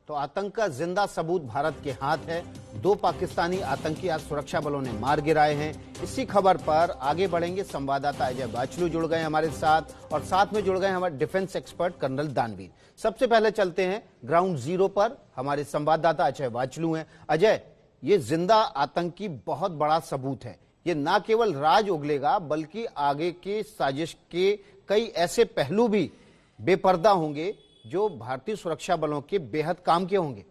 तो आतंक का जिंदा सबूत भारत के हाथ है। 2 पाकिस्तानी आतंकी आज सुरक्षा बलों ने मार गिराए हैं। इसी खबर पर आगे बढ़ेंगे। संवाददाता अजय बाचलू जुड़ गए हमारे साथ और साथ में जुड़ गए हमारे डिफेंस एक्सपर्ट कर्नल दानवीर। सबसे पहले चलते हैं ग्राउंड जीरो पर, हमारे संवाददाता अजय बाचलू हैं। अजय, ये जिंदा आतंकी बहुत बड़ा सबूत है। ये ना केवल राज उगलेगा बल्कि आगे के साजिश के कई ऐसे पहलू भी बेपर्दा होंगे जो भारतीय सुरक्षा बलों के बेहद काम के होंगे।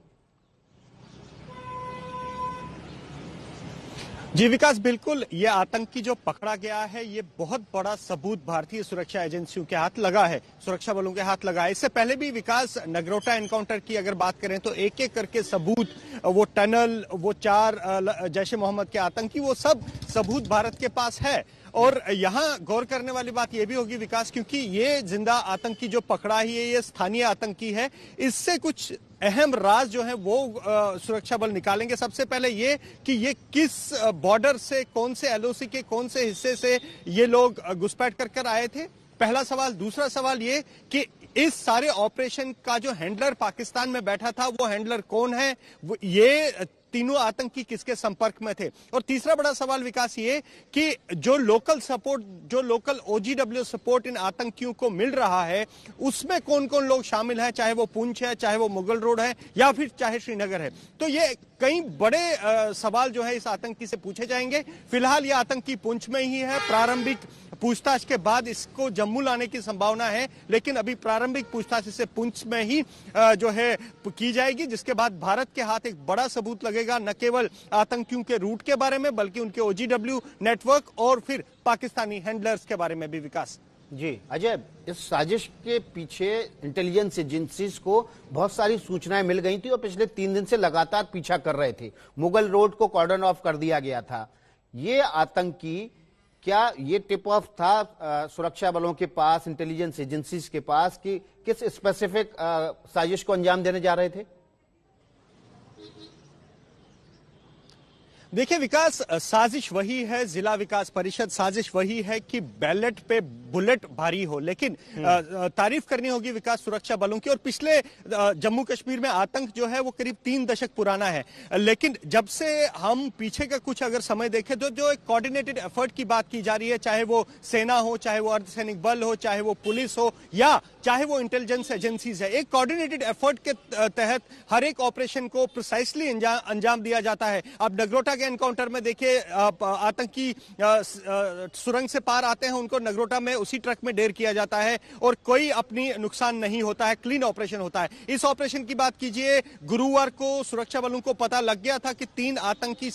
जी विकास, बिल्कुल, ये आतंकी जो पकड़ा गया है ये बहुत बड़ा सबूत भारतीय सुरक्षा एजेंसियों के हाथ लगा है, सुरक्षा बलों के हाथ लगा है। इससे पहले भी विकास, नगरोटा एनकाउंटर की अगर बात करें तो एक एक करके सबूत, वो टनल, वो 4 जैश ए मोहम्मद के आतंकी, वो सब सबूत भारत के पास है। और यहाँ गौर करने वाली बात यह भी होगी विकास, क्योंकि ये जिंदा आतंकी जो पकड़ा ही है ये स्थानीय आतंकी है, इससे कुछ अहम राज जो है वो सुरक्षा बल निकालेंगे। सबसे पहले ये कि ये किस बॉर्डर से, कौन से एलओसी के कौन से हिस्से से ये लोग घुसपैठ कर आए थे, पहला सवाल। दूसरा सवाल ये कि इस सारे ऑपरेशन का जो हैंडलर पाकिस्तान में बैठा था वो हैंडलर कौन है, ये तीनों आतंकी किसके संपर्क में थे। और तीसरा बड़ा सवाल विकास ये कि जो लोकल सपोर्ट, जो लोकल ओजीडब्ल्यू सपोर्ट इन आतंकियों को मिल रहा है उसमें कौन कौन लोग शामिल हैं, चाहे वो पुंछ है, चाहे वो मुगल रोड है, या फिर चाहे श्रीनगर है। तो ये कई बड़े सवाल जो है इस आतंकी से पूछे जाएंगे। फिलहाल ये आतंकी पुंछ में ही है। प्रारंभिक पूछताछ के बाद इसको जम्मू लाने की संभावना है, लेकिन अभी प्रारंभिक पूछताछ इसे पुंछ में ही जो है की जाएगी, जिसके बाद भारत के हाथ एक बड़ा सबूत लगेगा, न केवल आतंकियों के रूट के बारे में बल्कि उनके ओजीडब्ल्यू नेटवर्क और फिर पाकिस्तानी हैंडलर्स के बारे में भी विकास। जी अजय, इस साजिश के पीछे इंटेलिजेंस एजेंसीज को बहुत सारी सूचनाएं मिल गई थी और पिछले 3 दिन से लगातार पीछा कर रहे थे। मुगल रोड को कॉर्डन ऑफ कर दिया गया था। ये आतंकी, क्या ये टिप ऑफ था सुरक्षा बलों के पास, इंटेलिजेंस एजेंसीज के पास, कि किस स्पेसिफिक साजिश को अंजाम देने जा रहे थे? देखिए विकास, साजिश वही है, जिला विकास परिषद साजिश वही है कि बैलेट पे बुलेट भारी हो। लेकिन तारीफ करनी होगी विकास सुरक्षा बलों की। और पिछले जम्मू कश्मीर में आतंक जो है वो करीब 3 दशक पुराना है, लेकिन जब से हम पीछे का कुछ अगर समय देखें तो जो एक कोऑर्डिनेटेड एफर्ट की बात की जा रही है, चाहे वो सेना हो, चाहे वो अर्धसैनिक बल हो, चाहे वो पुलिस हो, या चाहे वो इंटेलिजेंस एजेंसीज है, एक कोऑर्डिनेटेड एफर्ट के तहत हर एक ऑपरेशन को प्रिसाइसली अंजाम दिया जाता है। अब नगरोटा के एनकाउंटर में देखिए, आतंकी सुरंग से पार आते हैं, उनको नगरोटा में उसी ट्रक में ढेर किया जाता है और कोई अपनी नुकसान नहीं होता है, क्लीन ऑपरेशन होता है। इस ऑपरेशन की बात कीजिए, गुरुवार को सुरक्षा बलों को पता लग गया था कि 3 आतंकी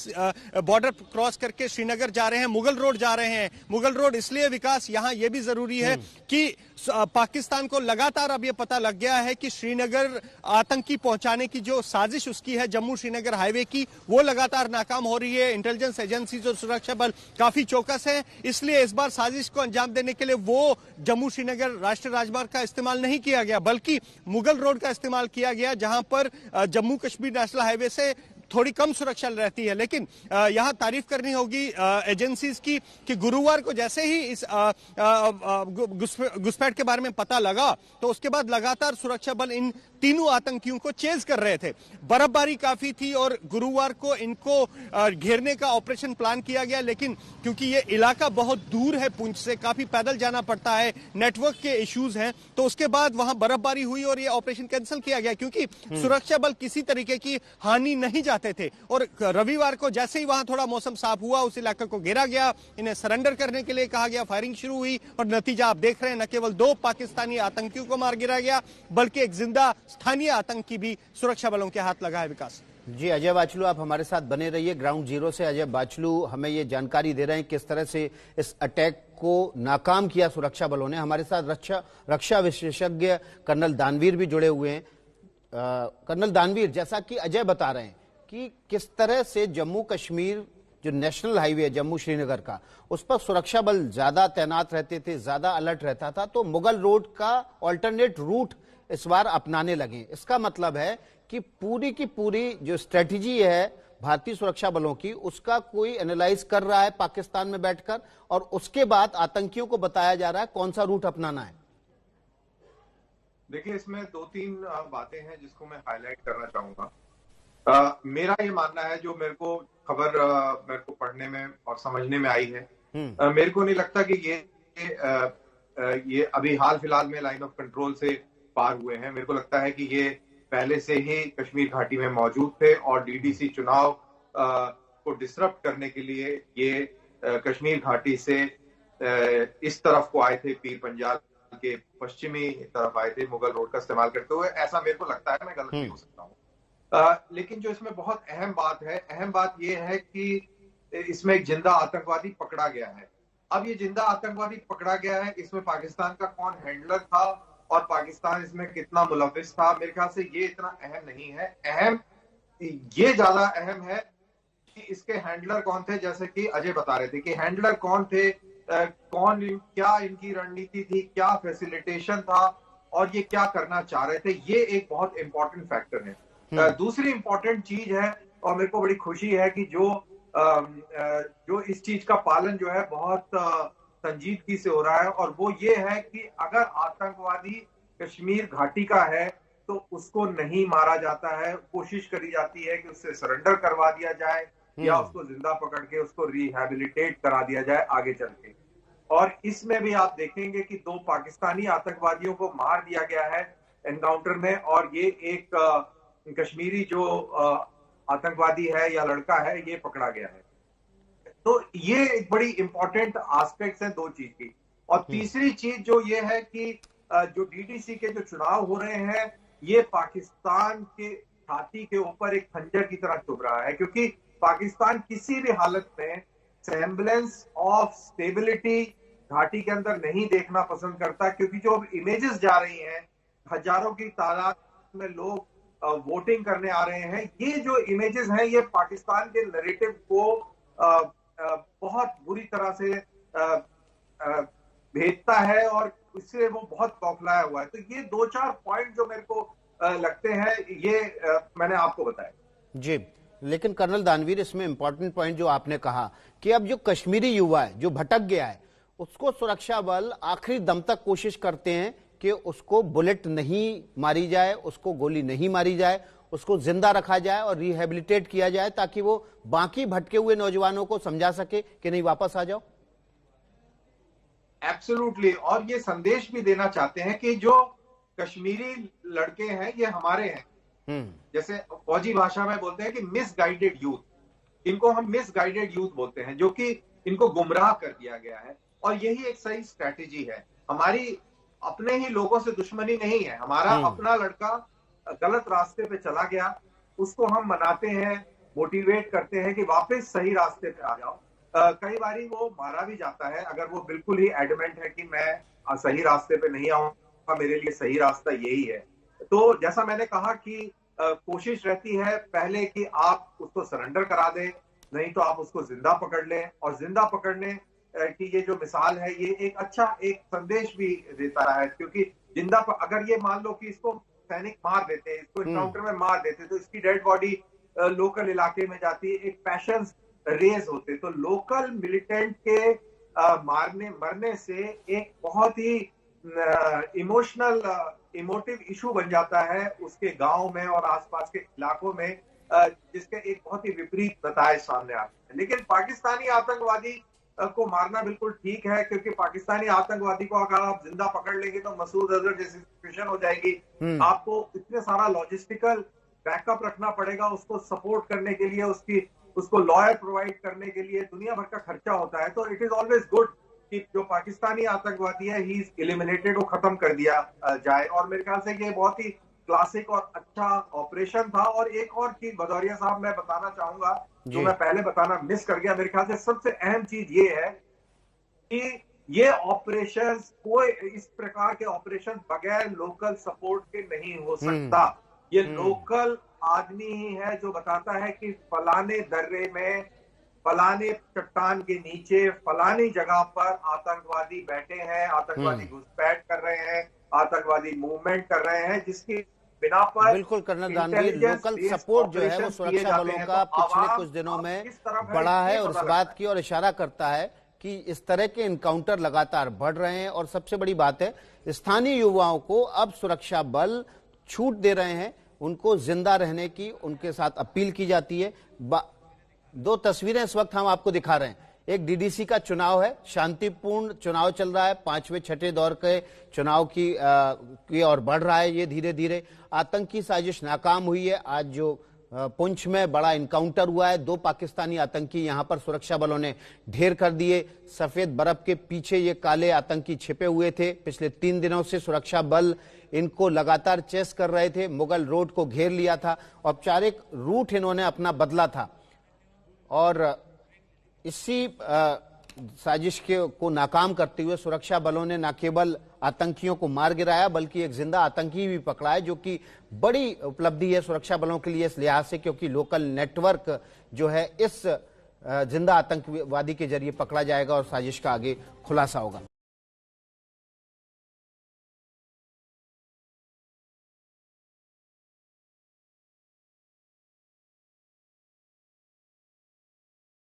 बॉर्डर क्रॉस करके श्रीनगर जा रहे हैं, मुगल रोड जा रहे हैं। मुगल रोड इसलिए विकास यहां यह भी जरूरी है कि पाकिस्तान को लगातार अब यह पता लग गया है कि श्रीनगर आतंकी पहुंचाने की जो साजिश उसकी है, जम्मू श्रीनगर हाईवे की, वो लगातार नाकाम हो रही है। इंटेलिजेंस एजेंसीज और सुरक्षा बल काफी चौकस है, इसलिए इस बार साजिश को अंजाम देने के लिए वो जम्मू श्रीनगर राष्ट्रीय राजमार्ग का इस्तेमाल नहीं किया गया, बल्कि मुगल रोड का इस्तेमाल किया गया, जहां पर जम्मू कश्मीर नेशनल हाईवे से थोड़ी कम सुरक्षा रहती है। लेकिन यहां तारीफ करनी होगी एजेंसीज की कि गुरुवार को जैसे ही इस घुसपैठ के बारे में पता लगा तो उसके बाद लगातार सुरक्षा बल इन तीनों आतंकियों को चेज कर रहे थे। बर्फबारी काफी थी और गुरुवार को इनको घेरने का ऑपरेशन प्लान किया गया, लेकिन क्योंकि ये इलाका बहुत दूर है पुंछ से, काफी पैदल जाना पड़ता है, नेटवर्क के इश्यूज हैं, तो उसके बाद वहां बर्फबारी हुई और ये ऑपरेशन कैंसिल किया गया, क्योंकि सुरक्षा बल किसी तरीके की हानि नहीं चाहते थे। और रविवार को जैसे ही वहां थोड़ा मौसम साफ हुआ, उस इलाके को घेरा गया, इन्हें सरेंडर करने के लिए कहा गया, फायरिंग शुरू हुई और नतीजा आप देख रहे हैं, न केवल 2 पाकिस्तानी आतंकियों को मार गिराया गया बल्कि एक जिंदा स्थानीय आतंकी भी सुरक्षा बलों के हाथ लगा है। विकास जी, अजय बाचलू आप हमारे साथ बने रहिए। ग्राउंड जीरो से अजय बाचलू हमें ये जानकारी दे रहे हैं किस तरह से इस अटैक को नाकाम किया सुरक्षा बलों ने। हमारे साथ रक्षा विशेषज्ञ कर्नल दानवीर भी जुड़े हुए हैं। कर्नल दानवीर, जैसा कि अजय बता रहे हैं कि किस तरह से जम्मू कश्मीर जो नेशनल हाईवे है जम्मू श्रीनगर का, उस पर सुरक्षा बल ज्यादा तैनात रहते थे, ज्यादा अलर्ट रहता था, तो मुगल रोड का ऑल्टरनेट रूट इस बार अपनाने लगे। इसका मतलब है कि पूरी की पूरी जो स्ट्रेटजी है भारतीय सुरक्षा बलों की, उसका कोई एनालाइज कर रहा है पाकिस्तान में बैठकर, और उसके बाद आतंकियों को बताया जा रहा है कौन सा रूट अपनाना है। देखिए, इसमें दो तीन बातें हैं जिसको मैं हाईलाइट करना चाहूंगा। मेरा ये मानना है, जो मेरे को खबर मेरे को पढ़ने में और समझने में आई है, मेरे को नहीं लगता कि ये अभी हाल फिलहाल में लाइन ऑफ कंट्रोल से पार हुए हैं। मेरे को लगता है कि ये पहले से ही कश्मीर घाटी में मौजूद थे और डीडीसी चुनाव को डिसरप्ट करने के लिए ये कश्मीर घाटी से इस तरफ को आए थे, पीर पंजाल के पश्चिमी तरफ आए थे, मुगल रोड का इस्तेमाल करते हुए। ऐसा मेरे को लगता है, मैं गलत भी हो सकता हूँ। लेकिन जो इसमें बहुत अहम बात यह है कि इसमें एक जिंदा आतंकवादी पकड़ा गया है। अब ये जिंदा आतंकवादी पकड़ा गया है, इसमें पाकिस्तान का कौन हैंडलर था और पाकिस्तान इसमें कितना मुलविस था, मेरे ख्याल से ये इतना अहम नहीं है। ये ज्यादा अहम है कि इसके हैंडलर कौन थे। जैसे कि अजय बता रहे थे कि हैंडलर कौन थे, क्या इनकी रणनीति थी, क्या फैसिलिटेशन था और ये क्या करना चाह रहे थे। ये एक बहुत इंपॉर्टेंट फैक्टर है। दूसरी इंपॉर्टेंट चीज है, और मेरे को बड़ी खुशी है कि जो इस चीज का पालन जो है बहुत संजीदगी से हो रहा है, और वो ये है कि अगर आतंकवादी कश्मीर घाटी का है तो उसको नहीं मारा जाता है। कोशिश करी जाती है कि उससे सरेंडर करवा दिया जाए या उसको जिंदा पकड़ के उसको रिहैबिलिटेट करा दिया जाए आगे चल के। और इसमें भी आप देखेंगे कि 2 पाकिस्तानी आतंकवादियों को मार दिया गया है एनकाउंटर में, और ये एक कश्मीरी जो आतंकवादी है या लड़का है, ये पकड़ा गया है। तो ये एक बड़ी इंपॉर्टेंट एस्पेक्ट्स हैं 2 चीज की। और तीसरी चीज जो ये है कि जो डीडीसी के जो चुनाव हो रहे हैं, ये पाकिस्तान के छाती के ऊपर एक खंजर की तरह चुभ रहा है, क्योंकि पाकिस्तान किसी भी हालत में सेम्बलेंस ऑफ स्टेबिलिटी घाटी के अंदर नहीं देखना पसंद करता, क्योंकि जो इमेजेस जा रही हैं, हजारों की तादाद में लोग वोटिंग करने आ रहे हैं, ये जो इमेजेस हैं ये पाकिस्तान के नैरेटिव को बहुत बुरी तरह से भेजता है और इससे वो बहुत बौखलाया हुआ है। तो ये 2-4 पॉइंट जो मेरे को लगते हैं, ये मैंने आपको बताया जी। लेकिन कर्नल दानवीर, इसमें इंपॉर्टेंट पॉइंट जो आपने कहा कि अब जो कश्मीरी युवा है जो भटक गया है, उसको सुरक्षा बल आखिरी दम तक कोशिश करते हैं कि उसको बुलेट नहीं मारी जाए, उसको गोली नहीं मारी जाए, उसको जिंदा रखा जाए और रिहेबिलिटेट किया जाए, ताकि वो बाकी भटके हुए नौजवानों को समझा सके कि नहीं, वापस आ जाओ। एब्सोल्युटली। और ये संदेश भी देना चाहते हैं कि जो कश्मीरी लड़के हैं ये हमारे हैं। जैसे फौजी भाषा में बोलते हैं कि मिसगाइडेड यूथ, इनको हम मिसगाइडेड यूथ बोलते हैं, जो कि इनको गुमराह कर दिया गया है। और यही एक सही स्ट्रैटेजी है। हमारी अपने ही लोगों से दुश्मनी नहीं है। हमारा अपना लड़का गलत रास्ते पे चला गया, उसको हम मनाते हैं, मोटिवेट करते हैं कि वापस सही रास्ते पे आ जाओ। कई बारी वो मारा भी जाता है अगर वो बिल्कुल ही एडमेंट है कि मैं सही रास्ते पे नहीं आऊंगा, मेरे लिए सही रास्ता यही है। तो जैसा मैंने कहा कि कोशिश रहती है पहले कि आप उसको सरेंडर करा दें, नहीं तो आप उसको जिंदा पकड़ लें। और जिंदा पकड़ने की ये जो मिसाल है, ये एक अच्छा एक संदेश भी देता है, क्योंकि जिंदा अगर ये मान लो कि इसको सैनिक मार देते, इसको एनकाउंटर में मार देते, तो इसकी डेड बॉडी लोकल इलाके में जाती है, एक पैशन रेज होते। तो लोकल मिलिटेंट के मरने से एक बहुत ही इमोटिव इशू बन जाता है उसके गांव में और आसपास के इलाकों में, जिसके एक बहुत ही विपरीत नतीजे सामने आते हैं। लेकिन पाकिस्तानी आतंकवादी को मारना बिल्कुल ठीक है, क्योंकि पाकिस्तानी आतंकवादी को अगर आप जिंदा पकड़ लेंगे तो मसूद अजहर जैसी सिचुएशन हो जाएगी। आपको इतने सारा लॉजिस्टिकल बैकअप रखना पड़ेगा उसको सपोर्ट करने के लिए, उसको लॉयर प्रोवाइड करने के लिए दुनिया भर का खर्चा होता है। तो इट इज ऑलवेज गुड कि जो पाकिस्तानी आतंकवादी है ही इज एलिमिनेटेड, वो खत्म कर दिया जाए। और मेरे ख्याल से ये बहुत ही क्लासिक और अच्छा ऑपरेशन था। और एक और चीज भदौरिया साहब मैं बताना चाहूंगा, जो मैं पहले बताना मिस कर गया। मेरे ख्याल से सबसे अहम चीज ये है कि ये ऑपरेशन, कोई इस प्रकार के ऑपरेशन बगैर लोकल सपोर्ट के नहीं हो सकता। ये लोकल आदमी ही है जो बताता है कि फलाने दर्रे में, फलाने चट्टान के नीचे, फलानी जगह पर आतंकवादी बैठे हैं, आतंकवादी घुसपैठ कर रहे हैं, आतंकवादी मूवमेंट कर रहे हैं, जिसकी बिना पर बिल्कुल कर्नल दानवीर, लोकल सपोर्ट जो है वो सुरक्षा बलों का पिछले कुछ दिनों में बढ़ा है और इस बात की ओर इशारा करता है कि इस तरह के इनकाउंटर लगातार बढ़ रहे हैं और सबसे बड़ी बात है स्थानीय युवाओं को अब सुरक्षा बल छूट दे रहे हैं, उनको जिंदा रहने की उनके साथ अपील की जाती है। दो तस्वीरें इस वक्त हम आपको दिखा रहे हैं। एक डीडीसी का चुनाव है, शांतिपूर्ण चुनाव चल रहा है, 5वें छठे दौर के चुनाव की ओर बढ़ रहा है ये धीरे धीरे। आतंकी साजिश नाकाम हुई है। आज जो पुंछ में बड़ा इनकाउंटर हुआ है, 2 पाकिस्तानी आतंकी यहां पर सुरक्षा बलों ने ढेर कर दिए। सफेद बर्फ के पीछे ये काले आतंकी छिपे हुए थे। पिछले 3 दिनों से सुरक्षा बल इनको लगातार चेस कर रहे थे। मुगल रोड को घेर लिया था, औपचारिक रूट इन्होंने अपना बदला था और इसी साजिश को नाकाम करते हुए सुरक्षा बलों ने न केवल आतंकियों को मार गिराया बल्कि एक जिंदा आतंकी भी पकड़ा है, जो कि बड़ी उपलब्धि है सुरक्षा बलों के लिए इस लिहाज से क्योंकि लोकल नेटवर्क जो है इस जिंदा आतंकवादी के जरिए पकड़ा जाएगा और साजिश का आगे खुलासा होगा।